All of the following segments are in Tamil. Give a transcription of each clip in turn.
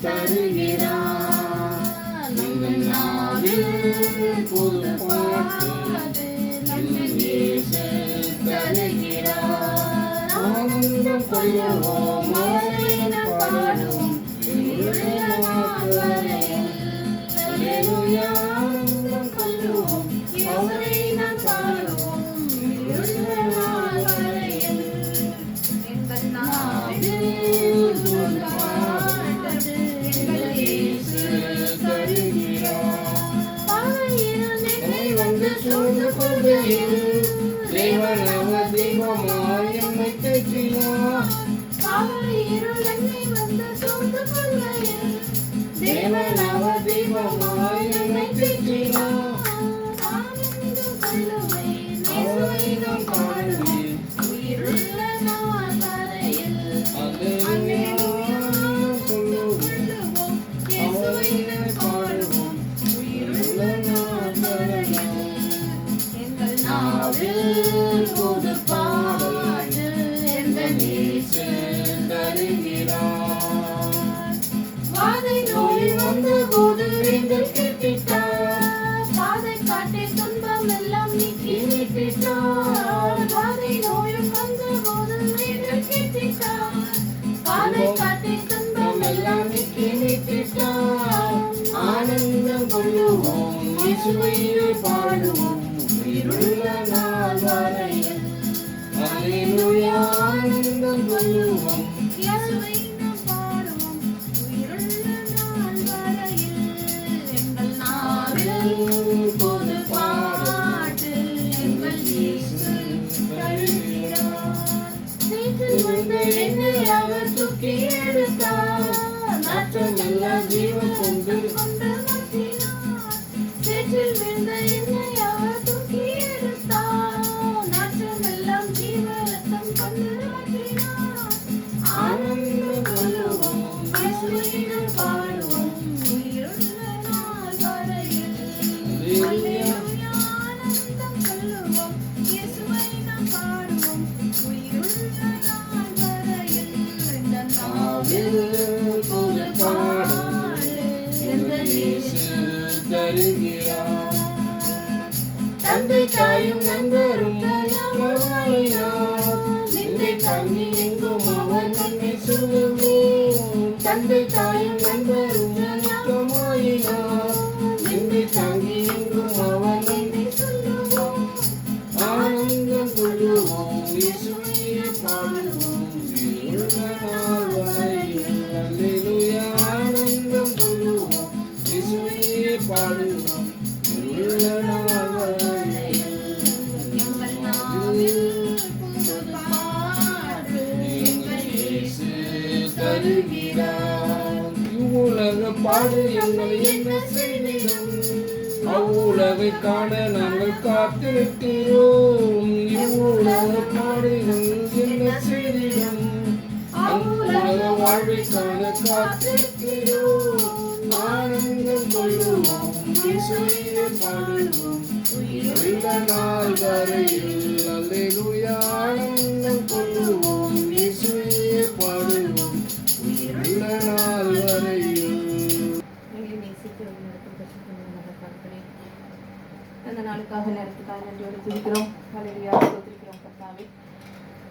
தருகிறார். நம் நாவில் புது பாட்டு நம் இயேசு தருகிறார். ஆனந்தம் கொள்ளுவோம் அவரை நாம் பாடுவோம் இருளுள்ள நாள் வரையில். அல்லேலூயா ஆனந்தம் கொள்ளுவோம் அவரை நாம் பாடுவோம் இருளுள்ள நாள் வரையில். எங்கள் நாவில் புது பாட்டு எங்கள் இயேசு தருகிறார். பாவையில் என்னை வந்து சூழ்ந்து கொள்கையில் தேவன் அவர் தெய்வமாய் எம்மை தேற்றினார். பாவையில் என்னை வந்து சூழ்ந்து கொள்கையில் தேவன் அவர் தெய்வமாய் எம்மை தேற்றினார். ஆனந்தம் கொள்ளுவேன் இயேசுவை நாம் பாடுவேன் உயிருள்ள நாள் வரையில். அல்லேலூயா கொள்ளுவோம் இயேசுவை நாம் பாடுவோம் உயிருள்ள நாள் வரையில். எங்கள் நாவில் புது பாட்டு எங்கள் இயேசு தருகிறார். வாதை நோய் வந்த போது எங்கள் கேட்டிட்டார். பாதை காட்டி துன்பம் எல்லாம் நீக்கி மீட்டிட்டார். வாதை நோயும் வந்த போது எங்கள் கேட்டிட்டார். பாதை காட்டி துன்பம் எல்லாம் நீக்கி மீட்டிட்டார். ஆனந்தம் கொள்ளுவோம் இயேசுவை பாடுவோம் உயிருள்ள நாள் வரையில். அல்லேலூயா ஆனந்தம் கொள்ளுவோம் இயேசுவை நாம் பாடுவோம் உயிருள்ள நாள் வரையில். எங்கள் நாவில் புது பாட்டு எங்கள் இயேசு தருகிறார். சேற்றில் வந்த என்னை அவர் தூக்கி எடுத்தார். நாற்றமெல்லாம் ஜீவன் கொண்டு மாற்றினார். சேற்றில் விழுந்த என்னை அவர் தூக்கி எடுத்தார். நாற்றமெல்லாம் ஜீவ ரத்தம் கொண்டு மாற்றினார். ஆனந்தம் கொள்ளுவோம் இயேசுவை நாம் பாடுவோம் உயிருள்ள நாள் வரையில். அல்லேலூயா ஆனந்தம் கொள்ளுவோம் இயேசுவை நாம் பாடுவோம் உயிருள்ள நாள் வரையில். இந்த நாவில் புது பாட்டு எங்கள் இயேசு தருகிறார். தந்தை தாயும் நண்பரும் நிந்தை தாங்கி எங்கும் அவர் நன்மை சொல்லுவோம். தந்தை தாயும் நண்பரும் நிந்தை தாங்கி எங்கும் அவர் நன்மை சொல்லுவோம். ஆனந்தம் கொள்ளுவோம் இயேசுவை பாடுவோம் உயிருள்ள நாள் வரையில். அல்லேலூயா ஆனந்தம் கொள்ளுவோம் இயேசுவை பாடுவோம் உயிருள்ள நாள் வரையில். எங்கள் நாவில் புது பாட்டு எங்கள் இயேசு தருகிறார். இவ்வுலக பாடு எங்களை என்ன செய்திடும் அவ்வுலகை காண நாங்கள் காத்திருக்கிறோம். இவ்வுலக பாடுகள் என்ன செய்திடும் அவ்வுலக வாழ்வை காண காத்திருக்கிறோம். ஆனந்தம் கொள்ளுவோம் இயேசுவை பாடுவோம் உயிருள்ள நாள் வரையில். அல்லேலூயா ஆனந்தம் கொள்ளுவோம் இயேசுவை பாடுவோம் உயிருள்ள நாள் வரையில். அந்த நாளுக்காக நேரத்துக்காக நன்றியோடு துதிக்கிறோம். ஹல்லேலூயா ஸ்தோத்திரிக்கிறோம் கர்த்தாவே.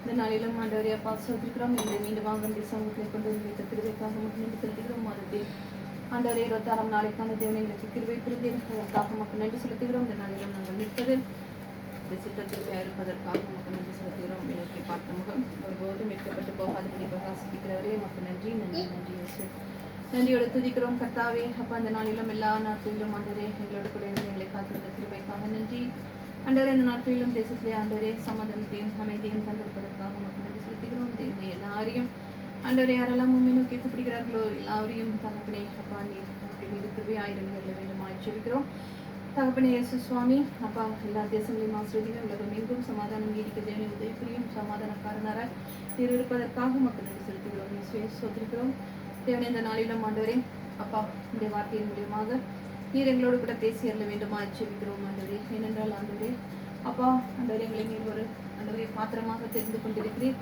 இந்த நாளிலும் ஆண்டவரே அப்பா ஸ்தோத்திரிக்கிறோம். எங்களை மீண்டும் வாங்க சமூகத்தில் கொண்டு வந்து வைத்த கிருபைக்காக நன்றி செலுத்துகிறோம். மறுபடி ஆண்டவரே 26ஆம் நாளைக்கான தேவனை எங்களுக்கு கிருபை புரிந்து அதற்காக மக்கள் நன்றி செலுத்துகிறோம். இந்த நாளிலும் நாங்கள் நிற்பது இந்த சித்தத்தில் இருப்பதற்காக மக்கள் நன்றி செலுத்துகிறோம். எங்களை பார்த்த முகம் ஒருபோதும் மீட்கப்பட்டு போகாதபடி பிரகாசிக்கிறவரே மக்கள் நன்றி நன்றி நன்றி இயேசு. நன்றியோடு துதிக்கிறோம் கர்த்தாவே. அப்பா அந்த நாளிலும் எல்லா நாட்களிலும் ஆண்டவரே எங்களோட கூட இருந்து எங்களை காத்திருந்த கிருபைக்காக நன்றி. ஆண்டவரே இந்த நாட்களிலும் தேசத்திலே ஆண்டவரே சமாதானத்தையும் அமைதியும் தந்திருப்பதற்காக மக்கள் நன்றி செலுத்துகிறோம். தேவனை எல்லாரையும் ஆண்டவரே யாரெல்லாம் உண்மை நோக்கி கூப்பிடுகிறார்களோ எல்லாரையும் தகப்பனே அப்பா நீர் மீது கிருபையாயிரங்கள் வேண்டும் ஆட்சிக்கிறோம். தகப்பனே இயேசு சுவாமி அப்பா எல்லா தேசங்களையும் ஆசிரியர்கள் உலகம் எங்கும் சமாதானம் நீடிக்க தேவனை உதவி புரியும் சமாதானக்காரனாராய் நீர் இருப்பதற்காக மக்கள் நன்றி செலுத்துகிறோம். சோதரிக்கிறோம் தேவனை இந்த நாளிலும் ஆண்டவரே அப்பா இந்த வார்த்தையின் மூலியமாக நீர் எங்களோடு கூட பேசி அருள வேண்டுமா ஆட்சிக்கிறோம் ஆண்டவரே. ஏனென்றால் ஆண்டவரே அப்பா ஆண்டவரே எங்களை நீர் ஒரு ஆண்டவரே பாத்திரமாக தெரிந்து கொண்டிருக்கிறீர்.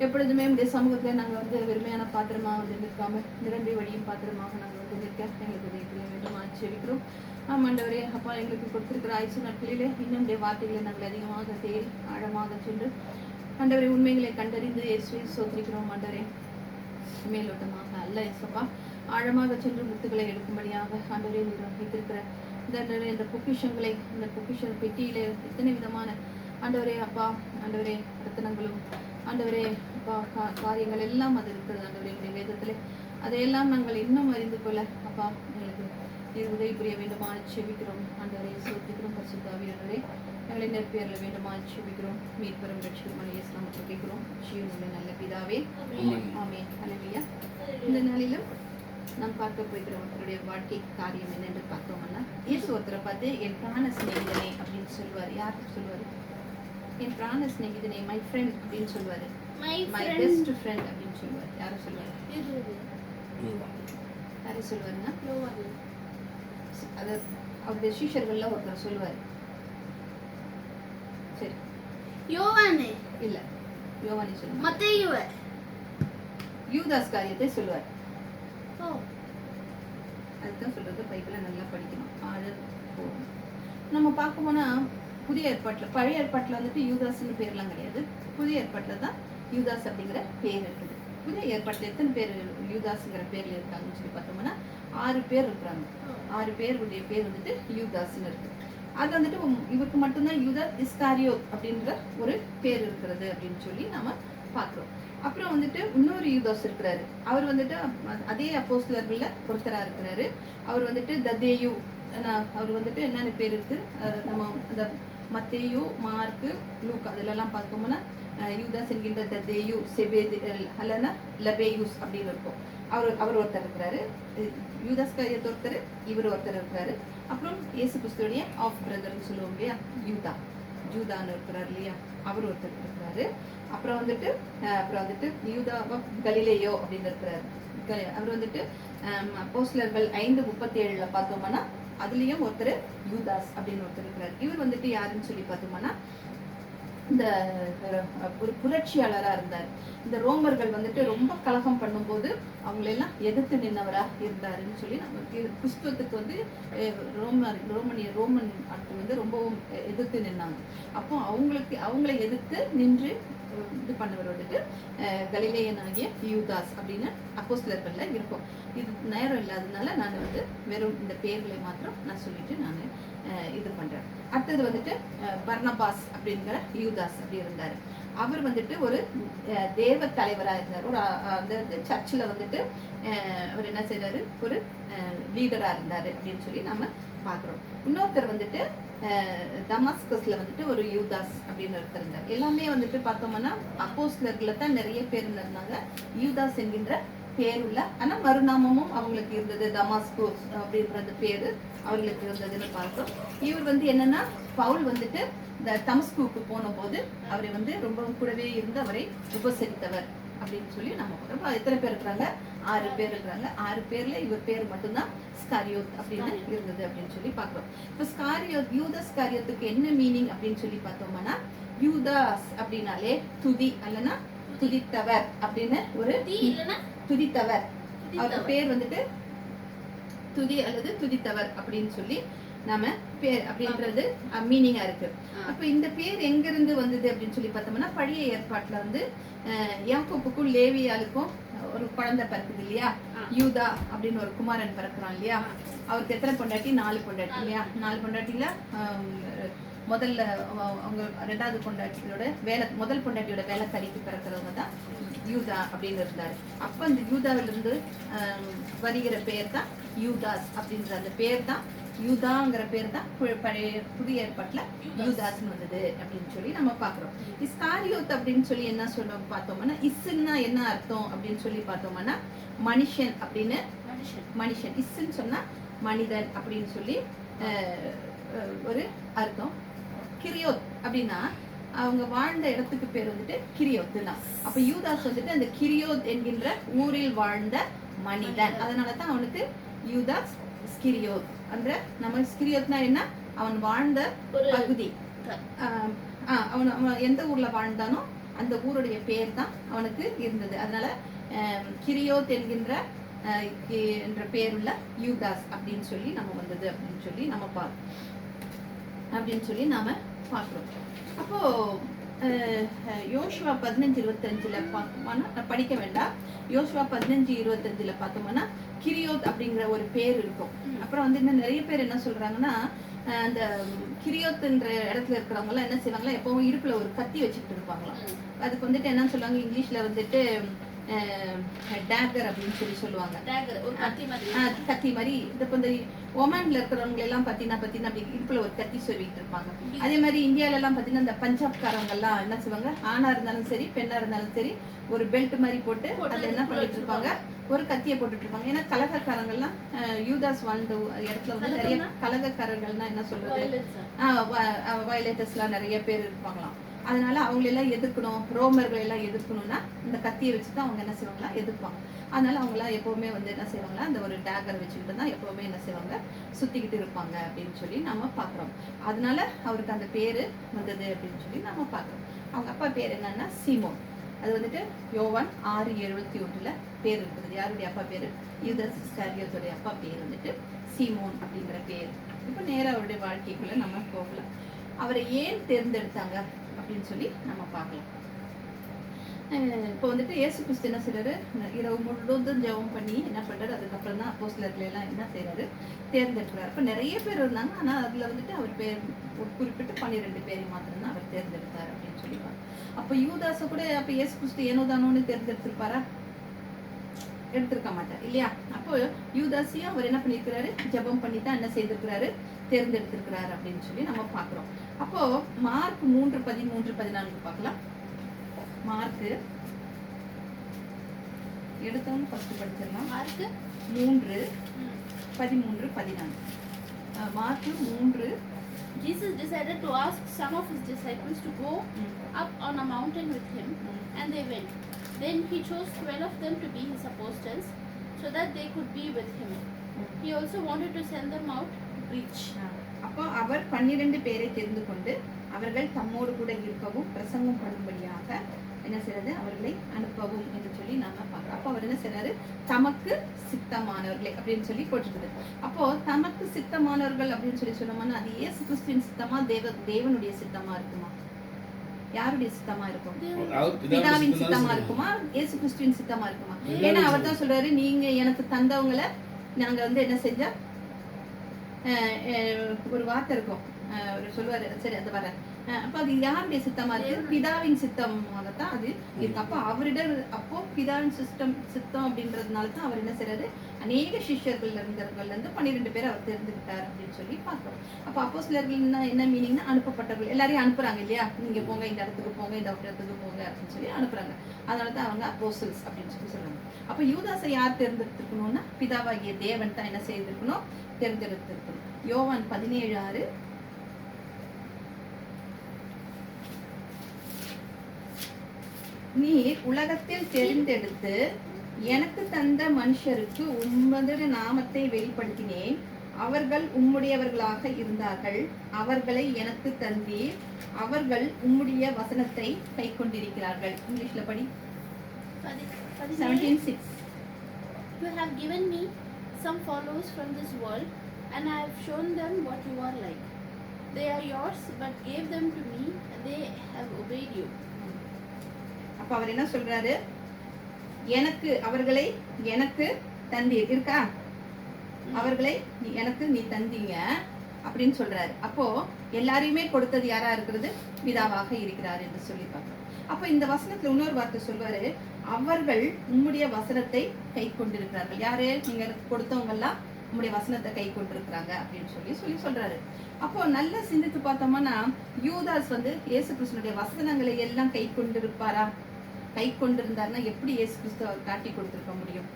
எப்பொழுதுமே உடைய சமூகத்தில் நாங்கள் வந்து வெறுமையான பாத்திரமாக வந்து நிற்காம நிரம்பி வழியும் பாத்திரமாக நாங்கள் வந்து நிற்க எங்களுக்கு உதவி புரிய வேண்டும் ஆட்சேபிக்கிறோம். ஆண்டவரே அப்பா, எங்களுக்கு கொடுத்திருக்கிற ஆயுசு நாட்களிலே இன்னும் உடைய வார்த்தைகளை நாங்கள் அதிகமாக தேடி ஆழமாக சென்று ஆண்டவரே உண்மைகளை கண்டறிந்து இயேசுவை சோதரிக்கிறோம். ஆண்டவரே மேலோட்டமாக அல்ல இயேசப்பா, ஆழமாக சென்று முத்துக்களை எடுக்கும்படியாக ஆண்டவரே நீர் வைத்திருக்கிற இந்த பொக்கிஷங்களை, இந்த பொக்கிஷ பெட்டியிலே எத்தனை விதமான ஆண்டவரே அப்பா, ஆண்டவரே ரத்தனங்களும் ஆண்டவரே அப்பா காரியங்கள் எல்லாம் அது இருக்கிறது. ஆண்டவரே எங்களுடைய வேதத்திலே அதையெல்லாம் நாங்கள் இன்னும் அறிந்து கொள்ள அப்பா எங்களுக்கு நீர் உதவி புரிய வேண்டுமா செபிக்கிறோம். ஆண்டவரை சோதிக்கிறோம். பரிசுத்த ஆவியானவரே எங்களை நெருப்பியர்ல வேண்டுமா செபிக்கிறோம். மீட்பெரும் ரட்சிகருமான இயேசு நாமத்தில் கேட்கிறோம். ஜீவனுள்ள நல்ல பிதாவே, ஆமென். ஹல்லேலூயா. இந்த நாளிலும் நாம் பார்க்க போய்கிற ஒருத்தருடைய வாழ்க்கை காரியம் என்னென்று பார்த்தோம்னா, இயேசு ஒருத்தரை பார்த்து என் பிராண சிநேகிதனே அப்படின்னு சொல்லுவார். யாருக்கு சொல்லுவாரு? என் பிராண சிநேகிதனே, மை ஃப்ரெண்ட் அப்படின்னு சொல்லுவாரு. மை பெஸ்ட் ஃப்ரெண்ட் அப்படின்னு சொல்லுவார். யாரும் சொல்லுவாரு? யாரும் சொல்லுவாருன்னா அது அவருடைய சீஷர்கள்ல ஒருத்தர் சொல்லுவாரு. சரி, யோவானே இல்ல, யோவானே சொல்லுவார். மத்தேயுவே, யூதாஸ் காரியத்தை சொல்லுவார். ஓ அதுதான் சொல்றது. பைபிளை நல்லா படிக்கணும், ஆழ போகணும். நம்ம பார்க்க போனா புதிய ஏற்பாட்டுல, பழைய ஏற்பாட்டுல வந்துட்டு யூதாஸ்ன்னு பேர்லாம் கிடையாது. புதிய ஏற்பாட்டுல தான் யூதாஸ் அப்படிங்கிற பேர் இருக்குது. புதிய ஏற்பாட்டுல எத்தனை பேர் யூதாஸ்ங்கிற பேர்ல இருக்காங்கன்னு சொல்லி பார்த்தோம்னா 6 பேர் இருக்கிறாங்க. 6 பேருடைய பேர் வந்துட்டு யூதாஸ்ன்னு இருக்கு. அது வந்துட்டு இவருக்கு மட்டும்தான் யூதா இஸ்காரியோத் அப்படின்ற ஒரு பேர் இருக்கிறது அப்படின்னு சொல்லி நாம பார்க்கிறோம். அப்புறம் வந்துட்டு இன்னொரு யூதாஸ் இருக்கிறாரு. அவர் வந்துட்டு அதே அப்போஸ்தலர்கள்ல ஒருத்தரா இருக்கிறாரு. அவர் வந்துட்டு ததேயு, அவர் வந்துட்டு என்னென்ன பேர் இருக்கு, நம்ம அந்த மத்தேயு, மார்க்கு, லூக்கா அதுலலாம் பார்த்தோம்னா யூதாஸ் என்கின்ற ததேயு, செபேது அல்லனா லபேயூஸ் அப்படின்னு இருக்கும். அவர் ஒருத்தர் இருக்கிறாரு. யூதாஸ் காரியத்தை ஒருத்தர், இவர் ஒருத்தர் இருக்கிறாரு. அப்புறம் இயேசு கிறிஸ்துடைய ஆஃப் பிரதர்ன்னு சொல்லுவோம் இல்லையா, ஜூதான்னு இருக்கிறார் இல்லையா, அவர் ஒருத்தர் இருக்கிறாரு. அப்புறம் வந்துட்டு யூதா கலிலேயோ அப்படின்னு இருக்கிறாரு. அவர் வந்துட்டு அப்போஸ்தலர்கள் 5:37 பார்த்தோம்னா அதுலயும் ஒருத்தர் யூதாஸ் அப்படின்னு ஒருத்தர் இருக்கிறார். இவர் வந்துட்டு யாருன்னு சொல்லி பார்த்தோம்னா இந்த ஒரு புரட்சியாளரா இருந்தார். இந்த ரோமர்கள் வந்துட்டு ரொம்ப கலகம் பண்ணும்போது அவங்களெல்லாம் எதிர்த்து நின்னவரா இருந்தாருன்னு சொல்லி நம்ம கிறிஸ்துவத்துக்கு வந்து ரோமன் ஆட்கள் வந்து ரொம்பவும் எதிர்த்து நின்னாங்க. அப்போ அவங்களை எதிர்த்து நின்று இது பண்ணவர் வந்துட்டு கலிலேயன் ஆகிய யூதாஸ் அப்படின்னு அப்போஸ்தலர்கள்ல இருக்கும். இது நேரம் இல்லாததுனால நான் வந்து வெறும் இந்த பேர்களை மாத்திரம் நான் சொல்லிட்டு நான் இது பண்றேன். அடுத்தது வந்துட்டு பர்னபாஸ் அப்படிங்கிற யூதாஸ் அப்படி இருந்தாரு. அவர் வந்துட்டு ஒரு தேவ தலைவரா இருந்தார். ஒரு அந்த சர்ச்சில் வந்துட்டு அவர் என்ன செய்யறாரு, ஒரு லீடரா இருந்தாரு அப்படின்னு சொல்லி நாம பாக்குறோம். இன்னொருத்தர் வந்துட்டு தமாஸ்கஸ்ல வந்துட்டு ஒரு யூதாஸ் அப்படின்னு ஒருத்தர் இருந்தார். எல்லாமே வந்துட்டு பார்த்தோம்னா அப்போஸ்தலர்கள்ல தான் நிறைய பேர் இருந்தாங்க யூதாஸ் என்கின்ற பேருள்ள. ஆனா மறுநாமமும் அவங்களுக்கு இருந்தது, தமாஸ்கோஸ் அப்படின்றது பேரு அவர்களுக்கு இருந்ததுன்னு பார்த்தோம். இவர் வந்து என்னன்னா, பவுல் வந்துட்டு இந்த தமஸ்குக்கு போன போது அவரை வந்து ரொம்ப கூடவே இருந்து அவரை உபசரித்தவர் அப்படின்னு சொல்லி நம்ம பார்க்கிறோம். எத்தனை பேர் இருக்கிறாங்க? 6 பேர் இருக்கிறாங்க. 6 பேர்ல இவர் பேர் மட்டும்தான் ஸ்காரியோத் அப்படின்னு இருந்தது அப்படின்னு சொல்லி பார்க்கிறோம். இப்ப ஸ்காரியோத், யூதாஸ் காரியத்துக்கு என்ன மீனிங் அப்படின்னு சொல்லி பார்த்தோம்னா, யூதாஸ் அப்படின்னாலே துதி அல்லனா துதித்தவர் அப்படின்னு ஒரு துதித்தவர். அவர் பேர் வந்துட்டு துதி அல்லது துதித்தவர் அப்படின்னு சொல்லி நாம பேர் அப்படின்றது மீனிங்கா இருக்கு. அப்ப இந்த பேர் எங்க இருந்து வந்தது அப்படின்னு சொல்லி பார்த்தோம்னா, பழைய ஏற்பாட்டுல வந்து யாக்கோப்புக்கும் லேவியாளுக்கும் ஒரு குழந்தை பிறக்குது இல்லையா, யூதா அப்படின்னு ஒரு குமாரன் பிறக்கிறான் இல்லையா. அவருக்கு எத்தனை பொண்டாட்டி? 4 பொண்டாட்டி இல்லையா. 4 பொண்டாட்டில முதல்ல அவங்க 2வது பொண்டாட்டியோட முதல் பொண்டாட்டியோட வேலைக்காரிக்கு பிறக்கிறவங்க தான் யூதா அப்படின்னு இருந்தாரு. அப்ப அந்த யூதாவிலிருந்து வருகிற பேர் தான் யூதாஸ் அப்படின்ற அந்த பேர் தான், யூதாங்கிற பேர் தான் பழைய புதிய ஏற்பாட்டுல யூதாஸ்ன்னு வந்தது அப்படின்னு சொல்லி நம்ம பாக்குறோம். இஸ்காரியோத் அப்படின்னு சொல்லி என்ன சொல்றோம் பார்த்தோம்னா, இஸ்ன்னா என்ன அர்த்தம் அப்படின்னு சொல்லி பார்த்தோம்னா, மனுஷன் அப்படின்னு, மனுஷன். இஸ்ன்னு சொன்னா மனிதன் அப்படின்னு சொல்லி ஒரு அர்த்தம். கிரியோத் அப்படின்னா அவங்க வாழ்ந்த இடத்துக்கு பேர் வந்துட்டு கிரியோத் தான். அப்ப யூதாஸ் வந்துட்டு அந்த கிரியோத் என்கின்ற ஊரில் வாழ்ந்த மனிதன். அதனாலதான் அவனுக்கு யூதாஸ் ஸ்கிரியோத். அந்த நம்ம ஸ்கிரியோத்னா என்ன, அவன் வாழ்ந்த பகுதி. அவன் எந்த ஊர்ல வாழ்ந்தானோ அந்த ஊருடைய பேர் தான் அவனுக்கு இருந்தது. அதனால கிரியோத் என்கின்ற என்ற பேருள்ள யூதாஸ் அப்படின்னு சொல்லி நம்ம வந்தது அப்படின்னு சொல்லி நம்ம பார்க்கிறோம். அப்போ யோசுவா 15:25 பார்த்தோம்னா படிக்க வேண்டாம். யோசுவா 15:25 பார்த்தோம்னா கிரியோத் அப்படிங்கிற ஒரு பேர் இருக்கும். அப்புறம் வந்து இன்னும் நிறைய பேர் என்ன சொல்றாங்கன்னா, அந்த கிரியோத்ன்ற இடத்துல இருக்கிறவங்க எல்லாம் என்ன செய்வாங்களா, எப்பவும் இடுப்புல ஒரு கத்தி வச்சுக்கிட்டு இருப்பாங்களாம். அதுக்கு வந்துட்டு என்ன சொல்லுவாங்க, இங்கிலீஷ்ல வந்துட்டு டேகர் அப்படின்னு சொல்லி சொல்லுவாங்க. கத்தி மாதிரி. இந்த ஒமான்ல இருக்கிறவங்க எல்லாம் பாத்தீங்கன்னா அப்படி இடுப்புல ஒரு கத்தி சொல்லிட்டு இருப்பாங்க. அதே மாதிரி இந்தியால எல்லாம் பாத்தீங்கன்னா இந்த பஞ்சாப்காரங்க எல்லாம் என்ன செய்வாங்க, ஆணா இருந்தாலும் சரி பெண்ணா இருந்தாலும் சரி ஒரு பெல்ட் மாதிரி போட்டு அதுல என்ன பண்ணிட்டு இருப்பாங்க, ஒரு கத்தியை போட்டுட்டு இருப்பாங்க. ஏன்னா கலகக்காரங்கள்லாம் யூதாஸ் வாழ்ந்த இடத்துல வந்து நிறைய கலகக்காரர்கள்னா என்ன சொல்றது, வயலேட்டர்ஸ் எல்லாம் நிறைய பேர் இருப்பாங்களாம். அதனால அவங்களெல்லாம் எதிர்க்கணும், ரோமர்கள் எல்லாம் எதிர்க்கணும்னா இந்த கத்தியை வச்சுதான் அவங்க என்ன செய்வாங்களா எதிர்ப்பாங்க. அதனால அவங்களாம் எப்பவுமே வந்து என்ன செய்வாங்களா, அந்த ஒரு டேகர் வச்சுக்கிட்டு தான் எப்பவுமே என்ன செய்வாங்க, சுத்திக்கிட்டு இருப்பாங்க அப்படின்னு சொல்லி நம்ம பாக்குறோம். அதனால அவருக்கு அந்த பேரு வந்தது அப்படின்னு சொல்லி நம்ம பாக்குறோம். அவங்க அப்பா பேர் என்னன்னா சீமோன். அது வந்துட்டு யோவான் 6:71 பேர் இருக்குது. யாருடைய அப்பா பேரு, யூதாஸ் இஸ்காரியோத்துடைய அப்பா பேர் வந்துட்டு சீமோன் அப்படிங்கிற பேர். இப்ப நேரா அவருடைய வாழ்க்கைக்குள்ள நம்ம போகலாம். அவரை ஏன் தேர்ந்தெடுத்தாங்க அப்படின்னு சொல்லி நம்ம பார்க்கலாம். இப்போ வந்துட்டு இயேசு கிறிஸ்து என்ன செய்யறாரு, இரவு முழுவதும் ஜெபம் பண்ணி என்ன பண்றாரு, அதுக்கப்புறம் தான் அப்போஸ்தலர்கள் எல்லாம் என்ன செய்யறாரு, தேர்ந்தெடுக்கிறாரு. இப்போ நிறைய பேர் இருந்தாங்க, ஆனா அதுல வந்துட்டு அவர் பேர் குறிப்பிட்டு 12 பேரை மாத்திரம் தான் அவர் தேர்ந்தெடுத்தார் அப்படின்னு சொல்லிப்பாரு. அப்ப யூதாச கூட அப்ப இயேசு கிறிஸ்து ஏனோதானோன்னு தேர்ந்தெடுத்திருப்பாரா, எடுத்திருக்க மாட்டார் இல்லையா. அப்போ யூதாசியும் அவர் என்ன பண்ணிருக்கிறாரு, ஜெபம் பண்ணி தான் என்ன செய்திருக்கிறாரு, தேர்ந்தெடுத்திருக்கிறாரு அப்படின்னு சொல்லி நம்ம பாக்குறோம். அப்போ மார்க் 3:13-14 பார்க்கலாம். மார்க் எடுத்தவங்க ஃபர்ஸ்ட் படிச்சிடலாம். Mark 3:13-14. Mark 3. Jesus decided to ask some of his disciples to go up on a mountain with him, and they went. Then he chose 12 of them to be his apostles, so that they could be with him. He also wanted to send them out to preach. அப்போ அவர் 12 பேரை தெரிந்து கொண்டு அவர்கள் தம்மோடு கூட இருக்கவும் பிரசங்கம் பண்ணும்படியாக என்ன செய்யறது, அவர்களை அனுப்பவும் என்று சொல்லி நாம பார்க்கிறோம். அப்போ அவர் என்ன செய்யறாரு, தமக்கு சித்தமானவர்களை அப்படின்னு சொல்லி போட்டுருக்குது. அப்போ தமக்கு சித்தமானவர்கள் அப்படின்னு சொல்லி சொன்னோம்னா அது இயேசு கிறிஸ்துவின் சித்தமா, தேவனுடைய சித்தமா இருக்குமா, யாருடைய சித்தமா இருக்கும், பிதாவின் சித்தமா இருக்குமா, இயேசு கிறிஸ்துவின் சித்தமா இருக்குமா? ஏன்னா அவர் தான் சொல்றாரு, நீங்க எனக்கு தந்தவங்களை நாங்க வந்து என்ன செஞ்சா, ஒரு வார்த்தை இருக்கும், சொல்லுவாரு, சரி அது வர. அப்ப அது யாருடைய சித்தமா இருக்கு, பிதாவின் சித்தமாகத்தான் அது இருக்கு. அப்ப அவரிடம் அப்போ பிதாவின் சித்தம் அப்படின்றதுனால தான் அவர் என்ன செய்யறாரு, அநேக சிஷ்யர்கள் இருந்தவர்கள் இருந்து 12 பேர் அவர் தேர்ந்தெடுத்தார் அப்படின்னு சொல்லி பார்க்கிறோம். அப்ப அப்போஸ்தலர்கள்னா என்ன மீனிங்னா, அனுப்பப்பட்டவர்கள். எல்லாரையும் அனுப்புறாங்க இல்லையா, நீங்க போங்க, இந்த இடத்துக்கு போங்க, இந்த இடத்துக்கு போங்க அப்படின்னு சொல்லி அனுப்புறாங்க. அதனாலதான் அவங்க அப்போஸ்தலர்ஸ் அப்படின்னு சொல்லி சொல்றாங்க. அப்ப யூதாசை யார் தேர்ந்தெடுத்திருக்கணும்னா, பிதாவாகிய தேவன் தான் என்ன செய்திருக்கணும், தேர்ந்தெடுத்திருக்கணும். யோவான் 17:6. நீர் உலகத்தில் தெரிந்தெடுத்து எனக்கு தந்த மனுஷருக்கு உம்மது நாமத்தை வெளிப்படுத்தினேன், அவர்கள் உம்முடையவர்களாக இருந்தார்கள், அவர்களை எனக்கு தந்தீர், அவர்கள் உம்முடைய வசனத்தை கை கொண்டிருக்கிறார்கள். இங்கிலீஷ்ல படி. 17:6. You have given me some followers from this world, and I have shown them what you are like. They are yours, but gave them to me, and they have obeyed you. அப்ப அவர் என்ன சொல்றாரு, எனக்கு அவர்களை எனக்கு தந்தீர் இருக்கா, அவர்களை எனக்கு நீ தந்தீங்க அப்படின்னு சொல்றாரு. அப்போ எல்லாரையுமே கொடுத்தது யாரா இருக்கிறது, பிதாவாக இருக்கிறார் என்று சொல்லி பார்க்கிறோம். அப்ப இந்த வசனத்துல இன்னொரு வார்த்தை சொல்வாரு, அவர்கள் உம்முடைய வசனத்தை கை கொண்டிருக்கிறார்கள். யாரு, நீங்க கொடுத்தவங்க எல்லாம் உம்முடைய வசனத்தை கை கொண்டிருக்கிறாங்க அப்படின்னு சொல்லி சொல்றாரு. அப்போ நல்லா சிந்தித்து பார்த்தோம்னா, யூதாஸ் வந்து இயேசு கிறிஸ்துனுடைய வசனங்களை எல்லாம் கை கொண்டிருப்பாரா, கை கொண்டிருந்தாருன்னா எப்படி இயேசு கிறிஸ்து அவர் காட்டி கொடுத்திருக்க முடியும்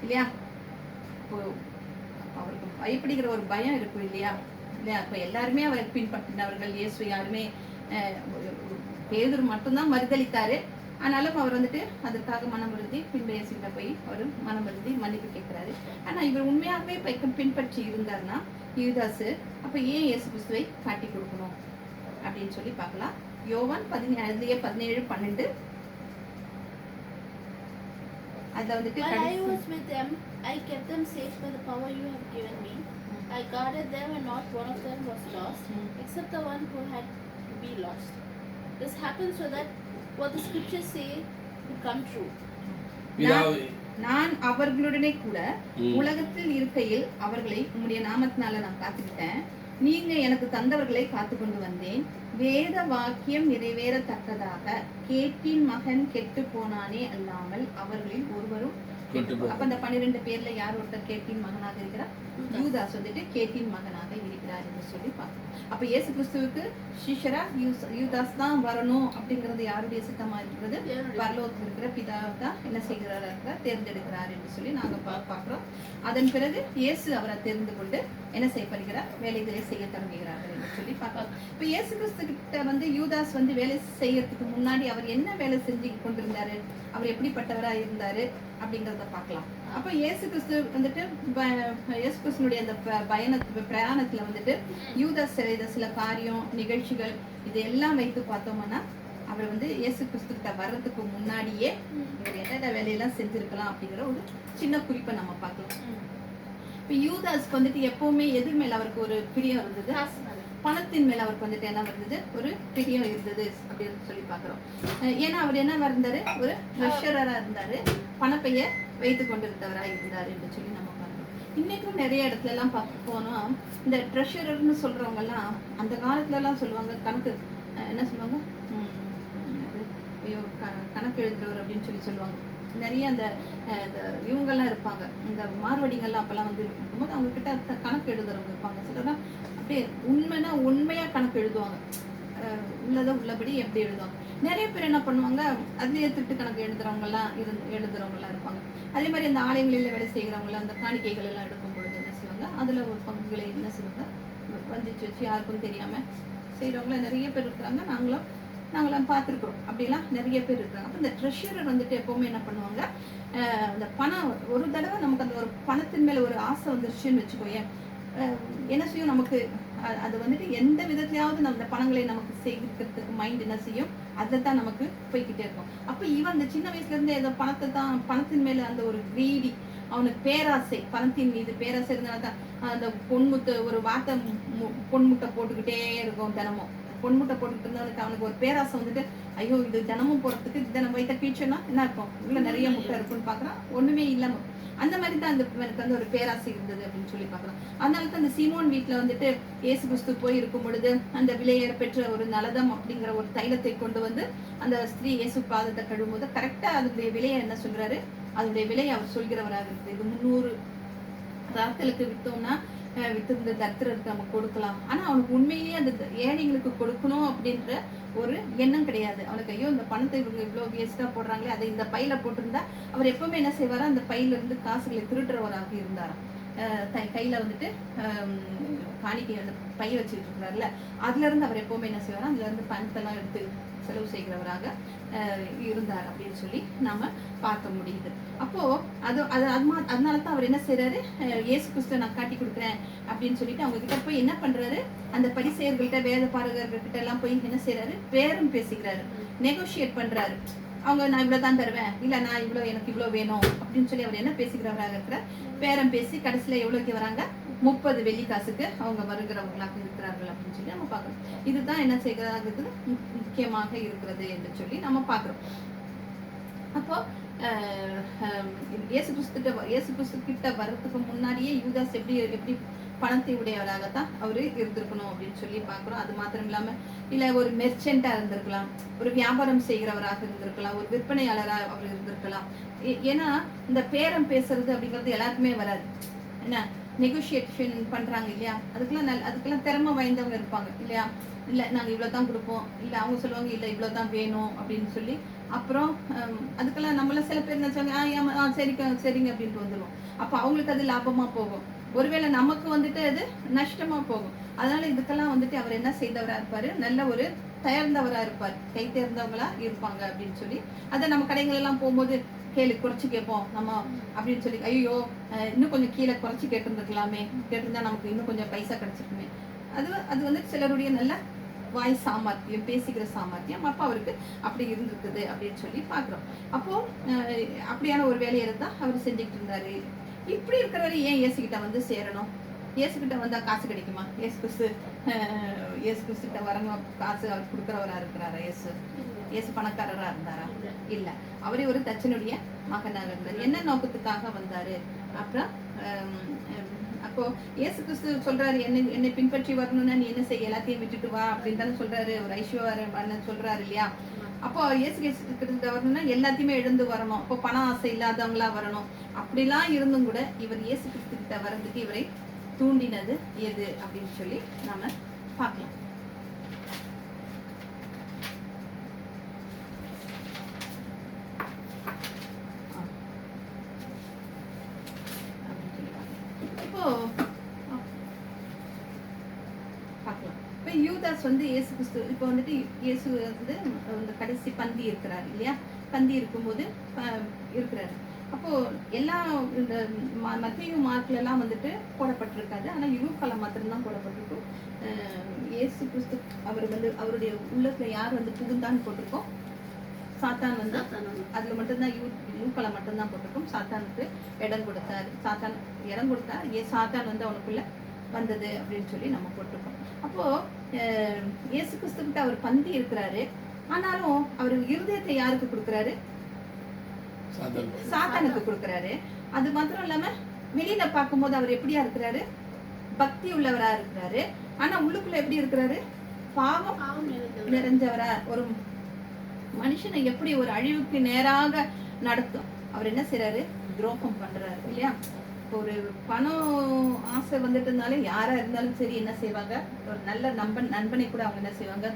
இல்லையா? அவருக்கு பயப்படுகிற ஒரு பயம் இருக்கும் இல்லையா. அப்ப எல்லாருமே அவரை பின்பற்றினவர்கள். இயேசு யாருமே, பேதுரு மட்டும்தான் மறுதளித்தாரு. ஆனாலும் அவர் வந்துட்டு அதற்காக மனம் வருந்தி பின்பு இயேசுகிட்ட போய் அவர் மனம் வருந்தி மன்னிப்பு கேட்கிறாரு. ஆனா இவர் உண்மையாகவே பின்பற்றி இருந்தாருன்னா யூதாசு, அப்ப ஏன் இயேசு கிறிஸ்துவை காட்டி கொடுக்கணும் அப்படின்னு சொல்லி பார்க்கலாம். யோவான் 17:12 அதுல வந்துட்டு While I was with them, I kept them safe by the power you have given me. I guarded them and not one of them was lost, except the one who had to be lost. This happened so that what the scriptures say would come true. பிதாவே நான் அவர்களுடனே கூட ம். உலகத்தில் இருக்கையில் அவர்களை உம்முடைய நாமத்தினால நான் காத்துக்கிட்டேன். நீங்க எனக்கு தந்தவர்களை காத்து கொண்டு வந்தேன். வேத வாக்கியம் நிறைவேறத்தக்கதாக கேட்டின் மகன் கெட்டு போனானே அல்லாமல் அவர்களில் ஒருவரும் கெட்டுப் போக. அப்ப அந்த 12 பேர்ல யார் ஒருத்தர் கேட்டின் மகனாக இருக்கிறார்? யூதாஸ் வந்துட்டு கேட்டின் மகனாக இருக்கிறார் என்று சொல்லி பார்க்கணும். அப்ப இயேசு கிறிஸ்துவுக்கு சிஷ்யரா யூதாஸ் தான் வரணும் அப்படிங்கிறது யாருடைய சித்தமா இருக்கிறது? பரலோகத்தில் இருக்கிற பிதா தான் என்ன செய்கிறாரா இருக்கிறார், தேர்ந்தெடுக்கிறார் என்று சொல்லி நாங்க பார்க்கிறோம். அதன் பிறகு இயேசு அவரை தெரிந்து கொண்டு என்ன செய்யப்படுகிறார், வேலைகளை செய்ய தொடங்குகிறார்கள் என்று சொல்லி பார்க்கிறோம். இப்ப இயேசு கிறிஸ்து கிட்ட வந்து யூதாஸ் வந்து வேலை செய்யறதுக்கு முன்னாடி அவர் என்ன வேலை செஞ்சு கொண்டிருந்தாரு, அவர் எப்படிப்பட்டவரா இருந்தாரு அப்படிங்கறத பார்க்கலாம். அப்ப இயேசு கிறிஸ்து வந்துட்டு இயேசு கிறிஸ்துனுடைய அந்த பிரயாணத்துல வந்துட்டு யூதாஸ் செய்த சில காரியம் நிகழ்ச்சிகள் இதெல்லாம் வைத்து பார்த்தோம்னா அவர் வந்து இயேசு கிறிஸ்து கிட்ட வர்றதுக்கு முன்னாடியே இவர் என்னென்ன வேலையெல்லாம் செஞ்சிருக்கலாம் அப்படிங்கிற ஒரு சின்ன குறிப்பை நம்ம பார்க்கலாம். இப்ப யூதாஸ்க்கு வந்துட்டு எப்பவுமே எது மேல அவருக்கு ஒரு பிரியம் இருந்தது? பணத்தின் மேல அவருக்கு வந்துட்டு என்ன இருந்தது, ஒரு பிரியம் இருந்தது அப்படின்னு சொல்லி பாக்குறோம். ஏன்னா அவர் என்ன இருந்தாரு, ஒரு ட்ரெஷரரா இருந்தாரு, பணப்பைய வைத்து கொண்டிருந்தவரா இருந்தாரு என்று சொல்லி நம்ம பார்க்கிறோம். இன்னைக்கும் நிறைய இடத்துல எல்லாம் பார்க்க போனோம், இந்த ட்ரெஷரர்னு சொல்றவங்க எல்லாம் அந்த காலத்துல எல்லாம் சொல்லுவாங்க, கணக்கு என்ன சொல்லுவாங்க, கணக்கு எழுதுறவர் அப்படின்னு சொல்லி சொல்லுவாங்க. நிறைய அந்த இவங்கெல்லாம் இருப்பாங்க, இந்த மார்வடிங்கெல்லாம் அப்பெல்லாம் வந்து இருக்கும்போது அவங்க கிட்ட கணக்கு எழுதுறவங்க இருப்பாங்க. சிலர்லாம் அப்படியே உண்மைன்னா உண்மையா கணக்கு எழுதுவாங்க, உள்ளதை உள்ளபடி எப்படி எழுதுவாங்க. நிறைய பேர் என்ன பண்ணுவாங்க, அதுலயே திட்டு கணக்கு எழுதுறவங்க எல்லாம் இருப்பாங்க. அதே மாதிரி அந்த ஆலயங்களில் வேலை செய்கிறவங்க அந்த காணிக்கைகள் எல்லாம் எடுக்கும் பொழுது என்ன செய்வாங்க, அதுல ஒரு பங்குகளை என்ன செய்வாங்க வஞ்சிச்சு வச்சு யாருக்கும் தெரியாம செய்யறவங்கள நிறைய பேர் இருக்கிறாங்க. நாங்களாம் பார்த்துருக்குறோம், அப்படிலாம் நிறைய பேர் இருக்கிறாங்க. அப்போ இந்த ட்ரெஷரர் வந்துட்டு எப்பவுமே என்ன பண்ணுவாங்க, இந்த பணம் ஒரு தடவை நமக்கு அந்த ஒரு பணத்தின் மேல ஒரு ஆசை வந்துருச்சுன்னு வச்சுக்கோயேன், என்ன செய்யும், நமக்கு அது வந்துட்டு எந்த விதத்திலாவது நம்ம பணங்களை நமக்கு சேகரிக்கிறதுக்கு மைண்ட் என்ன செய்யும், அதை தான் நமக்கு போய்கிட்டே இருக்கும். அப்ப இவன் அந்த சின்ன வயசுல இருந்தே ஏதோ பணத்தின் மேல அந்த ஒரு கிரீடி, அவனுக்கு பேராசை, பணத்தின் மீது பேராசை இருந்தால்தான் அந்த பொன்முட்டை ஒரு வார்த்தை பொன்முட்டை போட்டுக்கிட்டே இருக்கும். தினமும் பொன்முட்டை போட்டுக்கிட்டு இருந்தவனுக்கு அவனுக்கு ஒரு பேராசை வந்துட்டு, ஐயோ இது தினமும் போறதுக்கு தினம் வயிற்ற கீழ்ச்சோன்னா என்ன இருக்கும், உள்ள நிறைய முட்டை இருக்குன்னு பாக்குறான், ஒண்ணுமே இல்லாம அந்த மாதிரி தான் அந்த எனக்கு வந்து ஒரு பேராசை இருந்தது அப்படின்னு சொல்லி பார்க்கலாம். அதனால தான் அந்த சீமோன் வீட்டுல வந்துட்டு இயேசு கிறிஸ்து போய் இருக்கும் பொழுது அந்த விலையேற பெற்ற ஒரு நலதம் அப்படிங்கிற ஒரு தைலத்தை கொண்டு வந்து அந்த ஸ்திரீ இயேசு பாதத்தை கழுவும் போது கரெக்டா அதனுடைய விலையை என்ன சொல்றாரு, அதனுடைய விலையை அவர் சொல்கிறவராக இருக்குது. இது 300 ராக்களுக்கு வித்தோம்னா வித்திருந்த தரித்திரருக்கு நம்ம கொடுக்கலாம். ஆனா அவனுக்கு உண்மையிலேயே அந்த ஏழைங்களுக்கு கொடுக்கணும் அப்படின்ற ஒரு எண்ணம் கிடையாது அவனுக்கு. ஐயோ இந்த பணத்தை இவங்க இவ்வளவு வேஸ்டா போடுறாங்களே, அதை இந்த பையில போட்டிருந்தா அவர் எப்பவுமே என்ன செய்வாரா, அந்த பையில இருந்து காசுகளை திருடுறவராக இருந்தாராம். கையில வந்துட்டு காணிக்கை அந்த பை வச்சுட்டு இருக்கிறாருல, அதுல இருந்து அவர் எப்பவுமே என்ன செய்வாரா, அதுல இருந்து பணத்தெல்லாம் எடுத்து செலவு செய்கிறவராக இருந்தார் அப்படின்னு சொல்லி நாம பார்க்க முடியுது. அப்போ அதனாலதான் அவர் என்ன செய்யறாரு, இயேசு கிறிஸ்துவ நான் காட்டி கொடுக்குறேன் அப்படின்னு சொல்லிட்டு அவங்க கிட்ட போய் என்ன பண்றாரு, அந்த பரிசேயர்கள்ட்ட வேத பாரகர்கள்கிட்ட எல்லாம் போய் என்ன செய்யறாரு, பேரம் பேசிக்கிறாரு, நெகோசியேட் பண்றாரு. அவங்க நான் இவ்வளவுதான் தருவேன், இல்ல நான் இவ்வளவு எனக்கு இவ்வளவு வேணும் அப்படின்னு சொல்லி அவர் என்ன பேசிக்கிறவராக இருக்கிற, பேரம் பேசி கடைசியில எவ்வளவுக்கு வராங்க, 30 வெள்ளி காசுக்கு அவங்க வருகிறவங்களாக இருக்கிறார்கள் அப்படின்னு சொல்லி நம்ம பார்க்கிறோம். இதுதான் என்ன செய்கிறதாக முக்கியமாக இருக்கிறது என்று சொல்லி நம்ம பார்க்கிறோம். அப்போ இயேசு கிறிஸ்து கிட்ட வர்றதுக்கு முன்னாடியே யூதாஸ் எப்படி பணத்தை உடையவராகத்தான் அவரு இருந்திருக்கணும் அப்படின்னு சொல்லி பார்க்கிறோம். அது மாத்திரம் இல்லாம இல்ல ஒரு மெர்ச்செண்டா இருந்திருக்கலாம், ஒரு வியாபாரம் செய்கிறவராக இருந்திருக்கலாம், ஒரு விற்பனையாளராக அவர் இருந்திருக்கலாம். ஏன்னா இந்த பேரம் பேசுறது அப்படிங்கிறது எல்லாருக்குமே வராது. என்ன நெகோசியேஷன் பண்றாங்க இல்லையா, அதுக்கெல்லாம் திறமை வாய்ந்தவங்க இருப்பாங்க இல்லையா. இல்ல நாங்க இவ்வளவுதான் கொடுப்போம், இல்ல அவங்க சொல்லுவாங்க இல்ல இவ்வளவுதான் வேணும் அப்படின்னு சொல்லி, அப்புறம் அதுக்கெல்லாம் நம்மள சில பேர் நினைச்சாங்க சரிங்க அப்படின்ட்டு வந்துருவோம். அப்ப அவங்களுக்கு அது லாபமா போகும், ஒருவேளை நமக்கு வந்துட்டு அது நஷ்டமா போகும். அதனால இதுக்கெல்லாம் வந்துட்டு அவர் என்ன செய்தவரா இருப்பாரு, நல்ல ஒரு தயார்ந்தவரா இருப்பார், கை தேர்ந்தவங்களா இருப்பாங்க அப்படின்னு சொல்லி. அதை நம்ம கடைகள் எல்லாம் போகும்போது குறைச்சு கேட்போம் நம்ம அப்படின்னு சொல்லி, ஐயோ இன்னும் கொஞ்சம் கீழே குறைச்சு கேட்டிருந்துருக்கலாமே, கேட்டிருந்தா நமக்கு இன்னும் கொஞ்சம் பைசா கிடைச்சிருக்குமே. அது வந்து சிலருடைய நல்ல வாய் சாமர்த்தியம், பேசிக்கிற சாமர்த்தியம் அப்போ அவருக்கு அப்படி இருந்திருக்குது அப்படின்னு சொல்லி பார்க்குறோம். அப்போ அப்படியான ஒரு வேலையை தான் அவர் செஞ்சுக்கிட்டு இருந்தாரு. இப்படி இருக்கிறவரை ஏன் இயேசுகிட்ட வந்து சேரணும்? இயேசுகிட்ட வந்தால் காசு கிடைக்குமா? இயேசு கிறிஸ்துகிட்ட வரங்க காசு அவர் கொடுக்குறவரா இருக்கிறாரா? இயேசு பணக்காரராக இருந்தாரா? இல்லை. அவரே ஒரு தச்சனுடைய மகனாக இருந்தார். என்ன நோக்கத்துக்காக வந்தாரு? அப்புறம் அப்போ இயேசு கிறிஸ்து சொல்றாரு, என்னை பின்பற்றி வரணும்னா நீ என்ன செய்ய, எல்லாத்தையும் விட்டுட்டு வா அப்படின்னு தானே சொல்றாரு. ஒரு ஐஸ்வர்யம் சொல்றாரு இல்லையா? அப்போ இயேசு கிறிஸ்து வரணும்னா எல்லாத்தையுமே எழுந்து வரணும். அப்போ பண ஆசை இல்லாதவங்களா வரணும். அப்படிலாம் இருந்தும் கூட இவர் இயேசு கிறிஸ்து கிட்ட வர்றதுக்கு இவரை தூண்டினது எது அப்படின்னு சொல்லி நாம பார்க்கலாம். இப்போ பார்க்கலாம். இப்போ யூதாஸ் வந்து இயேசு கிறிஸ்து இப்போ வந்துட்டு இயேசு வந்து இந்த கடைசி பந்தி இருக்கிறார் இல்லையா? பந்தி இருக்கும்போது இருக்கிறாரு. அப்போ எல்லா இந்த மத்தேயு மார்க்ல எல்லாம் வந்துட்டு போடப்பட்டிருக்காது. ஆனா லூக்கால மாத்திரம்தான் போடப்பட்டிருக்கும். இயேசு கிறிஸ்து அவர் வந்து அவருடைய உள்ளத்துல யார் வந்து புகுந்தான்னு போட்டிருக்கோம்? சாத்தான் வந்து அதுல மட்டும்தான் லூக்கால மட்டும்தான் போட்டிருக்கும். சாத்தானுக்கு இடம் கொடுத்தாரு. சாத்தான் இடம் கொடுத்தா சாத்தான் வந்து அவனுக்குள்ள வந்தது அப்படின்னு சொல்லி நம்ம போட்டிருக்கோம். அப்போ இயேசு கிறிஸ்து கிட்ட அவர் பந்தி இருக்கிறாரு. ஆனாலும் அவர் இருதயத்தை யாருக்கு கொடுக்குறாரு? சாத்தானுக்கு கொடுக்குறாரு. அது மாத்திரம் இல்லாம வெளியில பார்க்கும்போது அவர் எப்படியா இருக்கிறாரு? பக்தி உள்ளவரா இருக்கிறாரு. ஆனா உள்ளுக்குள்ள எப்படி இருக்கிறாரு? பாவம் நிறைஞ்சவரா. ஒரு மனுஷனை எப்படி ஒரு அழிவுக்கு நேராக நடத்தும். அவர் என்ன செய்யறாரு? துரோகம் பண்றாரு இல்லையா? ஒரு பணம் ஆசை வந்துட்டதுனால யாரா இருந்தாலும் சரி என்ன செய்வாங்க? ஒரு நல்ல நண்பனை கூட அவங்க என்ன செய்வாங்க?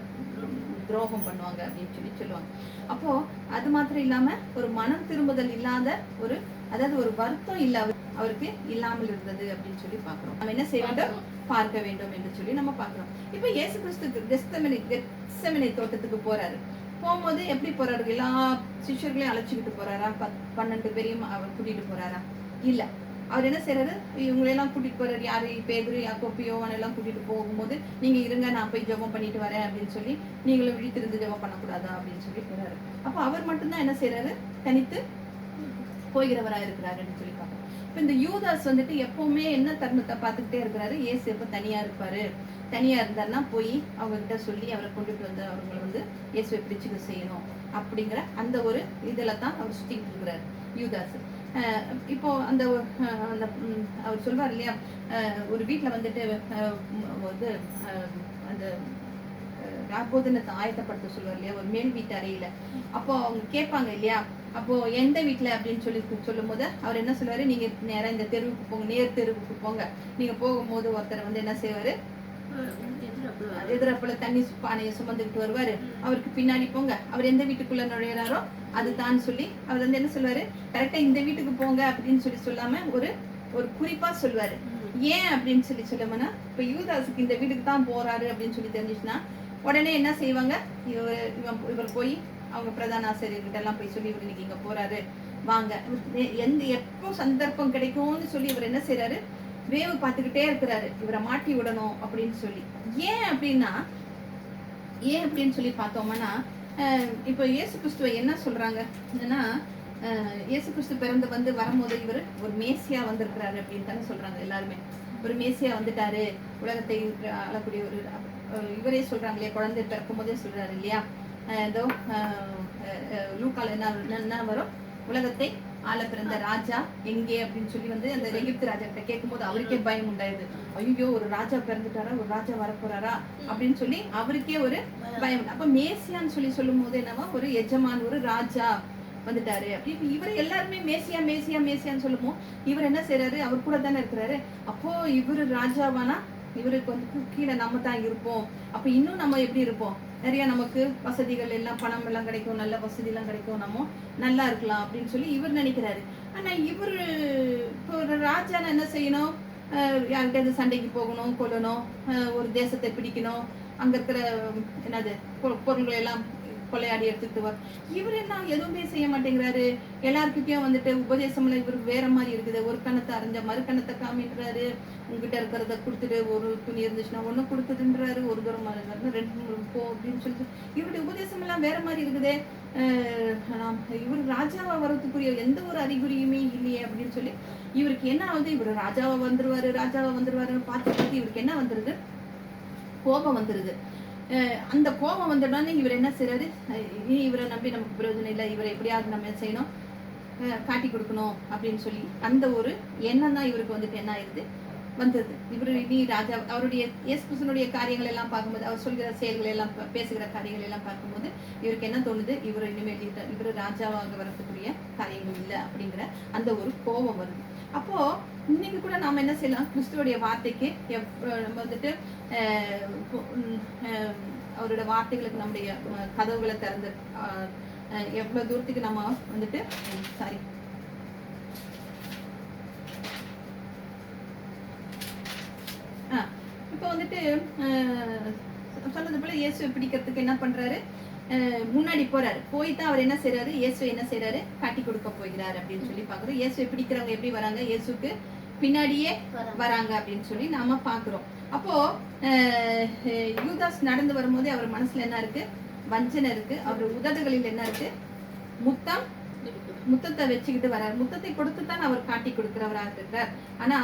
துரோகம் பண்ணுவாங்க அப்படின்னு சொல்லி சொல்லுவாங்க. அப்போ அது மாத்திரம் இல்லாம ஒரு மனம் திரும்புதல் இல்லாத ஒரு, அதாவது ஒரு வருத்தம் இல்ல அவருக்கு இல்லாமல் இருந்தது அப்படின்னு சொல்லி பாக்குறோம். நம்ம என்ன செய்ய வேண்டும்? பார்க்க வேண்டும் என்று சொல்லி நம்ம பாக்குறோம். இப்ப இயேசு கிறிஸ்து கெத்செமனே தோட்டத்துக்கு போறாரு. போகும்போது எப்படி போறாரு? எல்லா சிஷ்யர்களையும் அழைச்சிக்கிட்டு போறாரா? 12 பேரையும் அவர் கூட்டிட்டு போறாரா? இல்ல. அவர் என்ன செய்யறாரு? இவங்களெல்லாம் கூட்டிட்டு போறாரு. யாரு? பேதுரு, யாக்கோபு, யோவான் எல்லாம் கூட்டிட்டு போகும்போது நீங்க இருங்க, நான் போய் ஜெபம் பண்ணிட்டு வரேன் அப்படின்னு சொல்லி, நீங்களும் விழித்திருந்து ஜெபம் பண்ணக்கூடாதா அப்படின்னு சொல்லி போறாரு. அப்போ அவர் மட்டும்தான் என்ன செய்யறாரு? தனித்து போகிறவரா இருக்கிறாருன்னு சொல்லி பார்க்கணும். இப்ப இந்த யூதாஸ் வந்துட்டு எப்பவுமே என்ன தருணத்தை பார்த்துக்கிட்டே இருக்கிறாரு? இயேசு எப்ப தனியா இருப்பாரு? தனியா இருந்தாருன்னா போய் அவங்க கிட்ட சொல்லி அவரை கொண்டுட்டு வந்து அவங்களை வந்து இயேசுவை பிடிச்சுக்க செய்யணும் அப்படிங்கிற அந்த ஒரு இதுல தான் அவர் சுத்திக்கிட்டு இருக்கிறாரு யூதாஸ். இப்போ அந்த அவர் சொல்வார் இல்லையா? ஒரு வீட்டுல வந்துட்டு வந்து அந்த ராபோதனத்தை ஆயத்தப்படுத்த சொல்லுவார் இல்லையா? ஒரு மேல் வீட்டு அறையில. அப்போ அவங்க கேட்பாங்க இல்லையா? அப்போ எந்த வீட்டுல அப்படின்னு சொல்லி சொல்லும் போது அவர் என்ன சொல்லுவாரு? நீங்க நேரா இந்த தெருவுக்கு போங்க, நேர் தெருவுக்கு போங்க. நீங்க போகும்போது ஒருத்தர் வந்து என்ன செய்வாரு? எதிரப்புல தண்ணி பானையை சுமந்துக்கிட்டு வருவாரு. அவருக்கு பின்னாடி போங்க. அவர் எந்த வீட்டுக்குள்ள நுழையிறாரோ அதுதான் சொல்லி அவர் வந்து என்ன சொல்லுவாரு? கரெக்டா இந்த வீட்டுக்கு போங்க அப்படின்னு சொல்லி சொல்லாம ஒரு ஒரு குறிப்பா சொல்லுவாரு. ஏன் அப்படின்னு சொல்லி சொல்லணும்னா, இப்ப யூதாஸுக்கு இந்த வீட்டுக்கு தான் போறாரு அப்படின்னு சொல்லி தெரிஞ்சிச்சுன்னா உடனே என்ன செய்வாங்க? இவர் போய் அவங்க பிரதான ஆசிரியர்கிட்ட எல்லாம் போய் சொல்லி இவர் இன்னைக்கு இங்க போறாரு, வாங்க, எப்போ சந்தர்ப்பம் கிடைக்கும்னு சொல்லி இவர் என்ன செய்யறாரு? வேவு பார்த்துக்கிட்டே இருக்கிறாரு, இவரை மாட்டி விடணும் அப்படின்னு சொல்லி. ஏன் அப்படின்னு சொல்லி பார்த்தோம்னா, இப்போ இயேசு கிறிஸ்துவ என்ன சொல்றாங்க? என்னன்னா, இயேசு கிறிஸ்து பிறந்து வந்து வரும்போது இவர் ஒரு மேசியா வந்திருக்கிறாரு அப்படின்னு தானே சொல்றாங்க எல்லாருமே. ஒரு மேசியா வந்துட்டாரு, உலகத்தை ஆளக்கூடிய ஒரு இவரே சொல்றாங்களே, குழந்தை பிறக்கும் போதே சொல்றாரு இல்லையா? ஏதோ லூக்கால என்ன வரும்? உலகத்தை ஆள பிறந்த ராஜா எங்கே அப்படின்னு சொல்லி வந்து அந்த எகிப்து ராஜா கிட்ட கேட்கும் போது அவருக்கே பயம் உண்டாயுது. ஐயோ, ஒரு ராஜா பிறந்துட்டாரா, ஒரு ராஜா வரப்போறாரா அப்படின்னு சொல்லி அவருக்கே ஒரு பயம். அப்ப மேசியான்னு சொல்லி சொல்லும் போது என்னவா? ஒரு எஜமான், ஒரு ராஜா வந்துட்டாரு அப்படி. இவர் எல்லாருமே மேசியா மேசியா மேசியான்னு சொல்லுவோம். இவர் என்ன செய்யறாரு? அவர் கூட தானே இருக்கிறாரு. அப்போ இவரு ராஜாவானா இவருக்கு வந்து கீழே நம்ம தான் இருப்போம். அப்ப இன்னும் நம்ம எப்படி இருப்போம்? நிறைய நமக்கு வசதிகள் எல்லாம், பணம் எல்லாம் கிடைக்கும், நல்ல வசதி எல்லாம் கிடைக்கும், நம்ம நல்லா இருக்கலாம் அப்படின்னு சொல்லி இவர் நினைக்கிறாரு. ஆனா இவர் இப்போ ஒரு ராஜான என்ன செய்யணும்? யார்கிட்ட சண்டைக்கு போகணும், கொல்லணும், ஒரு தேசத்தை பிடிக்கணும், அங்க இருக்கிற என்னது பொருள்களை எல்லாம் கொள்ளையாடி எடுத்துக்கிட்டு வர. இவர் என்ன எதுவுமே செய்ய மாட்டேங்கிறாரு. எல்லாருக்கிட்டையும் வந்துட்டு உபதேசம்ல இவருக்கு வேற மாதிரி இருக்குது. ஒரு கணத்தை அரைஞ்ச மறு கணத்தை காமிக்கிறாரு. உங்ககிட்ட இருக்கிறத கொடுத்துட்டு ஒரு துணி இருந்துச்சுன்னா ஒண்ணு கொடுத்துட்டுன்றாரு. ஒரு தூரம் ரெண்டு மூணு போ அப்படின்னு சொல்லிட்டு இவருடைய உபதேசம் எல்லாம் வேற மாதிரி இருக்குதே. இவர் ராஜாவா வர்றதுக்குரிய எந்த ஒரு அறிகுறியுமே இல்லையே அப்படின்னு சொல்லி இவருக்கு என்ன ஆகுது, இவர் ராஜாவா வந்துருவாருன்னு பார்த்து இவருக்கு என்ன வந்துருது, கோபம் வந்துருது. அந்த கோபம் வந்துடனே இவர் என்ன செய்யறாரு, இவரை நம்பி நமக்கு பிரயோஜனம் இல்லை, இவரை எப்படியாவது நம்ம செய்யணும், காட்டி கொடுக்கணும் அப்படின்னு சொல்லி அந்த ஒரு எண்ணம் தான் இவருக்கு வந்துட்டு என்ன ஆயிடுது வந்தது. இவர் நீ ராஜா அவருடைய இயேசு கிறிஸ்துவினுடைய காரியங்கள் எல்லாம் பார்க்கும்போது, அவர் சொல்கிற செயல்கள் எல்லாம் பேசுகிற காரியங்கள் எல்லாம் பார்க்கும்போது இவருக்கு என்ன தோணுது, இவர் இனிமேல் இவர் ராஜாவாக வரக்கூடிய காரியங்கள் இல்லை அப்படிங்கிற அந்த ஒரு கோபம் வருது. அப்போ இன்னைக்கு கூட நாம என்ன செய்யலாம், கிறிஸ்துவோடைய வார்த்தைக்கு வந்துட்டு அவரோட வார்த்தைகளுக்கு நம்முடைய கதவுகளை திறந்து எவ்வளவு தூரத்துக்கு நம்ம வந்துட்டு சாரி இப்போ வந்துட்டு சொன்னது போல இயேசுவை பிடிக்கிறதுக்கு என்ன பண்றாரு, முன்னாடி போறாரு. போய்தான் அவர் என்ன செய்யறாரு, இயேசுவை என்ன செய்யறாரு, காட்டி கொடுக்க போகிறார் அப்படின்னு சொல்லி பாக்குறோம். இயேசுவை பிடிக்கிறவங்க எப்படி வராங்க, இயேசுக்கு பின்னாடியே வராங்க அப்படின்னு சொல்லி நாம பாக்குறோம். அப்போ யூதாஸ் நடந்து வரும்போது அவர் மனசுல என்ன இருக்கு, வஞ்சனை இருக்கு. அவர் உதடுகளில் என்ன இருக்கு, முத்தத்தை வச்சுக்கிட்டு வர்றாரு. முத்தத்தை கொடுத்துதான் அவர் காட்டி கொடுக்கிறவராக இருக்கிறார். ஆனா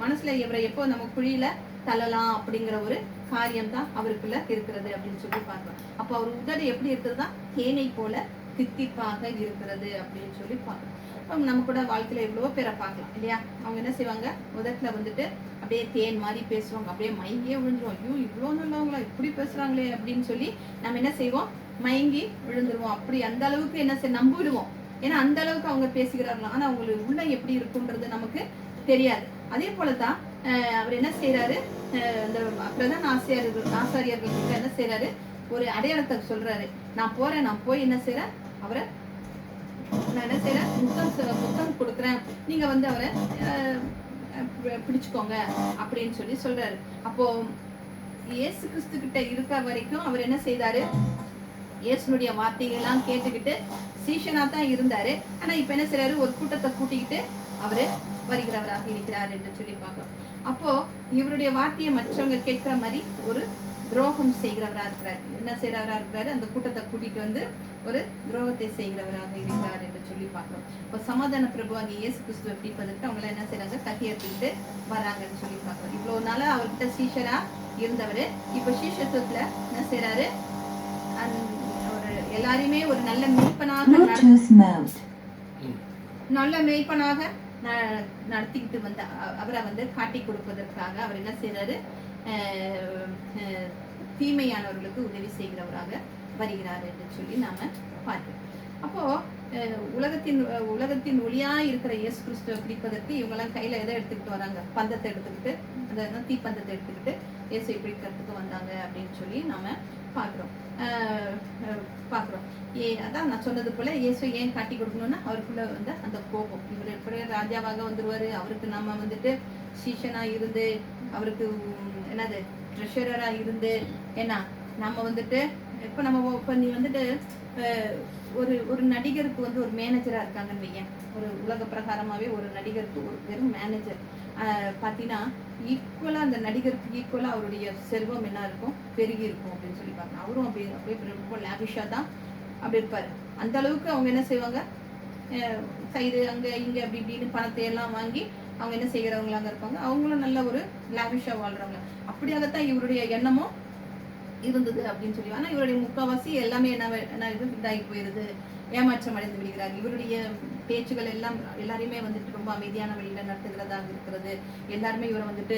மனசுல இவரை எப்போ நம்ம குழியில தள்ளலாம் அப்படிங்கிற ஒரு காரியம் தான் அவருக்குள்ள இருக்கிறது அப்படின்னு சொல்லி பார்க்கிறோம். அப்போ அவர் உதடு எப்படி இருக்கிறதா, தேனை போல தித்திப்பாக இருக்கிறது அப்படின்னு சொல்லி பார்க்கிறோம். நம்ம கூட வாழ்க்கையில எவ்வளவோ பேரை பார்க்கலாம் இல்லையா. அவங்க என்ன செய்வாங்க, உதட்டுல வந்துட்டு அப்படியே தேன் மாதிரி பேசுவாங்க, அப்படியே மயங்கியே விழுந்துருவோம். ஐயோ இவ்வளவு நல்லவங்களா இப்படி பேசுறாங்களே அப்படின்னு சொல்லி நம்ம என்ன செய்வோம், மயங்கி விழுந்துருவோம். அப்படி அந்த அளவுக்கு என்ன செய்ய நம்பிடுவோம். ஏன்னா அந்த அளவுக்கு அவங்க பேசுகிறார்களாம். ஆனா அவங்களுக்கு உள்ள எப்படி இருக்குன்றது நமக்கு தெரியாது. அதே போலதான் அவர் என்ன செய்யறாரு, இந்த பிரதான ஆசாரியர்கள் கிட்ட என்ன செய்யறாரு, ஒரு அடையாளத்தை சொல்றாரு. நான் போறேன், நான் போய் என்ன செய்யறேன், அவரை நான் என்ன செய்யறேன், முத்தம் கொடுக்குறேன், நீங்க வந்து அவரை பிடிச்சுக்கோங்க அப்படின்னு சொல்லி சொல்றாரு. அப்போ இயேசு கிறிஸ்து கிட்ட இருக்க வரைக்கும் அவர் என்ன செய்தாரு, இயேசுனுடைய வார்த்தைகள் எல்லாம் கேட்டுக்கிட்டு சீஷனா தான் இருந்தாரு. ஆனா இப்ப என்ன செய்யறாரு, ஒரு கூட்டத்தை கூட்டிக்கிட்டு அவரு வருகிறவராக இருக்கிறார் என்று சொல்லி பார்க்கிறோம். அப்போ இவருடைய வார்த்தையை மற்றவங்க கேட்கிற மாதிரி ஒரு துரோகம் செய்கிறவரா இருக்கிறார். என்ன செய்யறவரா இருக்கிறாரு, அந்த கூட்டத்தை கூட்டிட்டு வந்து ஒரு துரோகத்தை செய்கிறவராக இருக்கிறார் என்று சொல்லி பார்க்கிறோம். இப்போ சமாதான பிரபு அங்கே இயேசு கிறிஸ்துவை பிடிப்பதற்கு அவங்க என்ன செய்யறாங்க, கத்தி எடுத்துக்கிட்டு வராங்கன்னு சொல்லி பார்க்கிறோம். இவ்வளவு நாளா அவர்கிட்ட சீஷரா இருந்தவரு இப்ப சீஷத்துவத்துல என்ன செய்யறாரு, எல்லாரையுமே ஒரு நல்ல மேய்ப்பனாக நடத்திக்கிட்டு வந்த அவரை வந்து காட்டி கொடுப்பதற்காக அவர் என்ன செய்யறாரு, தீமையானவர்களுக்கு உதவி செய்கிறவராக வருகிறார் என்று சொல்லி நாம பார்க்கிறோம். அப்போ உலகத்தின் ஒளியா இருக்கிற இயேசு கிறிஸ்துவை பிடிப்பதற்கு இவங்க எல்லாம் கையில எதை எடுத்துக்கிட்டு வராங்க, பந்தத்தை எடுத்துக்கிட்டு, அந்த தீப்பந்தத்தை எடுத்துக்கிட்டு இயேசுவை பிடிக்கிறதுக்கு வந்தாங்க அப்படின்னு சொல்லி நாம பார்க்கிறோம். அதான் நான் சொன்னது போல இயேசு ஏன் காட்டி கொடுக்கணும்னா அவருக்குள்ள வந்து அந்த கோபம். இவர் எப்படி ராஜாவாக வந்துருவாரு, அவருக்கு நம்ம வந்துட்டு சீஷனா இருந்து, அவருக்கு என்னது ட்ரெஷரரா இருந்து, ஏன்னா நம்ம வந்துட்டு இப்ப நீ வந்துட்டு ஒரு நடிகருக்கு வந்து ஒரு மேனேஜரா இருக்காங்கன்னு வையேன். ஒரு உலக பிரகாரமாவே ஒரு நடிகருக்கு ஒரு வெறும் மேனேஜர் பாத்தீங்கன்னா ஈக்குவலா அந்த நடிகருக்கு ஈக்குவலா அவருடைய செல்வம் என்ன இருக்கும், பெருகி இருக்கும் அப்படின்னு சொல்லி பார்க்கணும். அவரும் அப்படியே ரொம்ப லாவிஷா தான் அப்படி இருப்பாரு. அந்த அளவுக்கு அவங்க என்ன செய்வாங்க, சைடு அங்க இங்க அப்படி இப்படின்னு பணத்தை எல்லாம் வாங்கி அவங்க என்ன செய்யறவங்களாங்க இருப்பாங்க. அவங்களும் நல்ல ஒரு லாவிஷா வாழ்றவங்க. அப்படியாகத்தான் இவருடைய எண்ணமும் இருந்தது அப்படின்னு சொல்லி. ஆனா இவருடைய முக்காவாசி எல்லாமே என்ன இதாகி போயிருது, ஏமாற்றம் அடைந்து விடுகிறார். இவருடைய பேச்சுகள் எல்லாம் எல்லாரையுமே வந்துட்டு ரொம்ப அமைதியான வழியில நடத்துகிறதாக இருக்கிறது. எல்லாருமே இவரை வந்துட்டு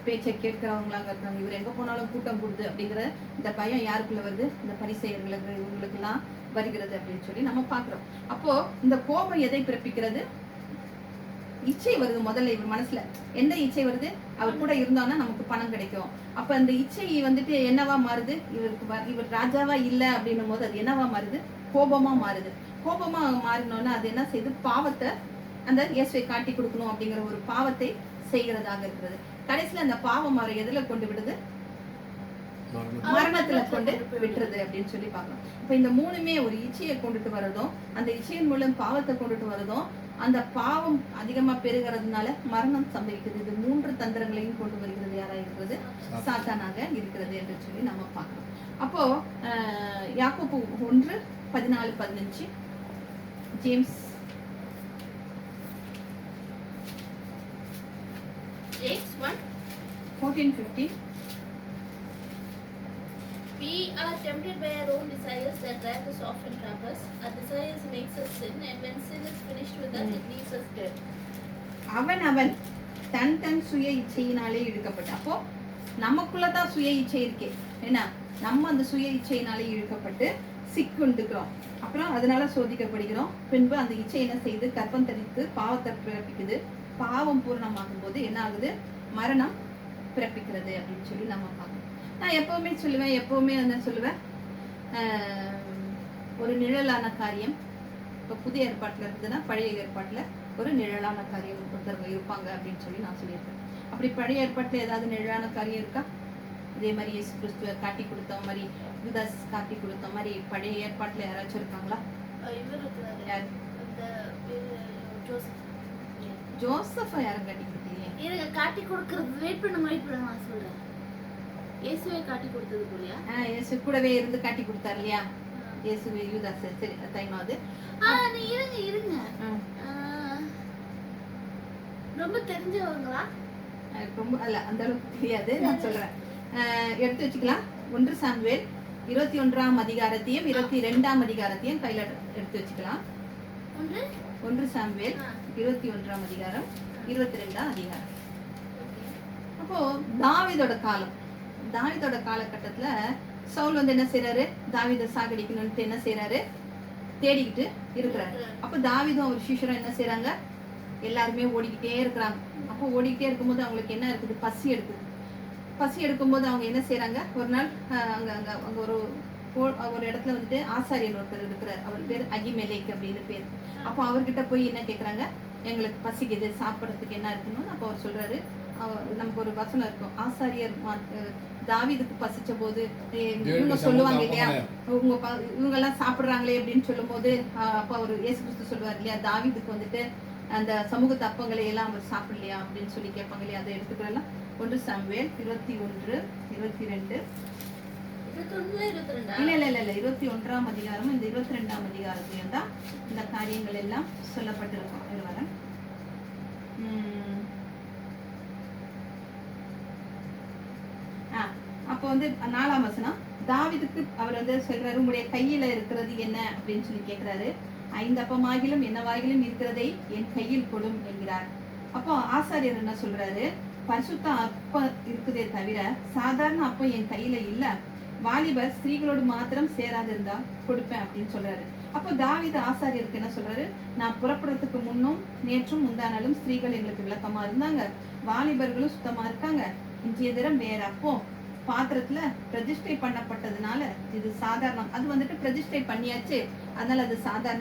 பேச்சை கேட்கிறவங்களாக இருக்காங்க. இவர் எங்க போனாலும் கூட்டம் கொடுத்து அப்படிங்கிற இந்த பயம் யாருக்குள்ள வருது, இந்த பரிசேயர்களுக்கு இவங்களுக்கு எல்லாம் வருகிறது அப்படின்னு சொல்லி நம்ம பாக்குறோம். அப்போ இந்த கோபம் எதை பிறப்பிக்கிறது, இச்சை வருது. முதல்ல இவர் மனசுல எந்த இச்சை வருது, அவர் கூட இருந்தோம்னா நமக்கு பணம் கிடைக்கும். அப்ப அந்த இச்சை வந்துட்டு என்னவா மாறுது, இவர் ராஜாவா இல்ல அப்படின்னும் போது அது என்னவா மாறுது, கோபமா மாறுது. கோபமா மாறினோன்னா அது என்ன செய்யுது, பாவத்தை அந்த இயேசுவை காட்டி கொடுக்கணும் அப்படிங்கிற ஒரு பாவத்தை செய்கிறதாக இருக்கிறது. கடைசியில அந்த பாவம் அவரை எதுல கொண்டு விடுது, மரணத்துல கொண்டு விட்டுறது அப்படின்னு சொல்லி பார்க்கலாம். இப்ப இந்த மூணுமே ஒரு இச்சையை கொண்டுட்டு வரதும், அந்த இச்சையின் மூலம் பாவத்தை கொண்டுட்டு வரதும், அந்த பாவம் அதிகமா பெருகிறதுனால மரணம் சம்பவிக்குது. இது மூன்று தந்திரங்களையும் கொண்டு வருகிறது யாரா இருக்கிறது? சாத்தானாக இருக்கிறது என்று சொல்லி நம்ம பார்க்கலாம். அப்போ யாக்கோபு 1:14-15, James 14:15. We are tempted by our own desires that drag us off and trap us. Our desires makes us sin, and when sin is finished with us, it leaves us dead. அவன் தன் சுய இச்சையினாலே இழுக்கப்பட்ட. அப்போ நமக்குள்ளதான் சுய இச்சை இருக்கே, என்ன, நம்ம அந்த சுய இச்சையினாலே இழுக்கப்பட்டு சிக்குண்டுக்கிறோம். அப்புறம் அதனால சோதிக்கப்படுகிறோம். பின்பு அந்த இச்சை என்ன செய்து கற்பம் தரித்து பாவத்தை பிறப்பிக்குது. பாவம் பூரணமாகும் போது என்ன ஆகுது? மரணம் பிறப்பிக்கிறது அப்படின்னு சொல்லி நம்ம பார்க்கணும். நான் எப்பவுமே என்ன சொல்லுவேன், ஒரு நிழலான காரியம் இப்போ புதிய ஏற்பாட்டில் இருந்ததுன்னா பழைய ஏற்பாட்டில் ஒரு நிழலான காரியம் ஒருத்தவங்க இருப்பாங்க அப்படின்னு சொல்லி நான் சொல்லியிருக்கேன். அப்படி பழைய ஏற்பாட்டில் ஏதாவது நிழலான காரியம் இருக்கா? இதே மாதிரி இயேசு கிறிஸ்துவை காட்டி கொடுத்த மாதிரி, யூதாஸ் காட்டி கொடுத்த மாதிரி பழைய ஏற்பாட்டில் யாராச்சும் இருக்காங்களா? யார்? ஜோசப்பை யாரும் காட்டி கொடுத்தீங்க? காட்டி கொடுக்கறது வெயிட் பண்ண நான் சொல்றேன். இயேசுவை காட்டி கொடுத்தது போலியா? இயேசு கூடவே இருந்து காட்டி கொடுத்தார் இல்லையா? இயேசுவை யூதாஸ். சரி, டைமாவது. இருங்க ரொம்ப தெரிஞ்சவங்களா? ரொம்ப அல்ல, அந்த அளவுக்கு தெரியாது. நான் சொல்றேன், எடுத்து வச்சுக்கலாம். 1 சாமுவேல் 21ஆம் அதிகாரத்தையும் 22ஆம் அதிகாரத்தையும் கையில எடுத்து வச்சுக்கலாம். 1 சாமுவேல் 21ஆம் அதிகாரம் 22ஆம் அதிகாரம். அப்போ தாவீதோட காலகட்டத்துல சவுல் வந்து என்ன செய்யறாரு? தாவீதை சாகடிக்கணும்னு என்ன செய்யறாரு? தேடிக்கிட்டு இருக்கிறாரு. அப்ப தாவீதும் அவர் சிஷ்யரும் என்ன செய்யறாங்க? எல்லாருமே ஓடிக்கிட்டே இருக்கிறாங்க. அப்போ ஓடிக்கிட்டே இருக்கும்போது அவங்களுக்கு என்ன இருக்குது? பசி எடுக்கும்போது அவங்க என்ன செய்யறாங்க? ஒரு நாள் அங்க ஒரு இடத்துல வந்துட்டு ஆசாரியன் ஒருத்தர் இருக்கிறார். அவர் பேர் அகிமெலேக் அப்படின்னு பேர். அப்போ அவர்கிட்ட போய் என்ன கேட்கறாங்க? எங்களுக்கு பசிக்குது, சாப்பிடறதுக்கு என்ன இருக்கணும்னு. அப்போ அவர் சொல்றாரு, நமக்கு ஒரு வசனம் இருக்கும், ஆசாரியர் தாவீதுக்கு பசிச்ச போது இவங்க சொல்லுவாங்க இல்லையா, இவங்க எல்லாம் சாப்பிடுறாங்களே அப்படின்னு சொல்லும் போது அப்ப அவர் இயேசு கிறிஸ்து சொல்லுவார் இல்லையா, தாவீதுக்கு வந்துட்டு அந்த சமூகத்து அப்பங்களை எல்லாம் அவர் சாப்பிடலையா அப்படின்னு சொல்லி கேட்பாங்க இல்லையா. அதை எடுத்துக்கலாம். 1 சாமுவேல் 21-22. இல்ல 21ஆம் அதிகாரம் இந்த 22ஆம் அதிகாரத்திலும் தான் இந்த காரியங்கள் எல்லாம் சொல்லப்பட்டிருக்கும். இது வர அப்போ வந்து 4ஆம் வசனம், தாவீதுக்கு அவர் வந்து சொல்றாரு, உங்களுடைய கையில இருக்கிறது என்ன அப்படின்னு சொல்லி கேட்கிறாரு. 5 அப்பமாகிலும் என்னவாகிலும் இருக்கிறதை என் கையில் கொடும் என்கிறார். அப்போ ஆசாரியர் என்ன சொல்றாரு? பரிசுத்த அப்பம் இருக்குதே தவிர சாதாரண அப்பம் என் கையில இல்ல. வாலிபர் ஸ்திரீகளோடு மாத்திரம் சேராது இருந்தா கொடுப்பேன் அப்படின்னு சொல்றாரு. அப்போ தாவீது ஆசாரியருக்கு என்ன சொல்றாரு? நான் புறப்படுறதுக்கு முன்னும் நேற்றும் முந்தானாலும் ஸ்திரீகள் எங்களுக்கு விளக்கமா இருந்தாங்க, வாலிபர்களும் சுத்தமா இருக்காங்க. இன்றைய தினம் வேற அப்போ பாத்திரத்துல பிரதிஷ்டை பண்ணப்பட்டதுனால இது சாதாரணம். அது வந்துட்டு பிரதிஷ்டை பண்ணியாச்சு, அதனால அது சாதாரண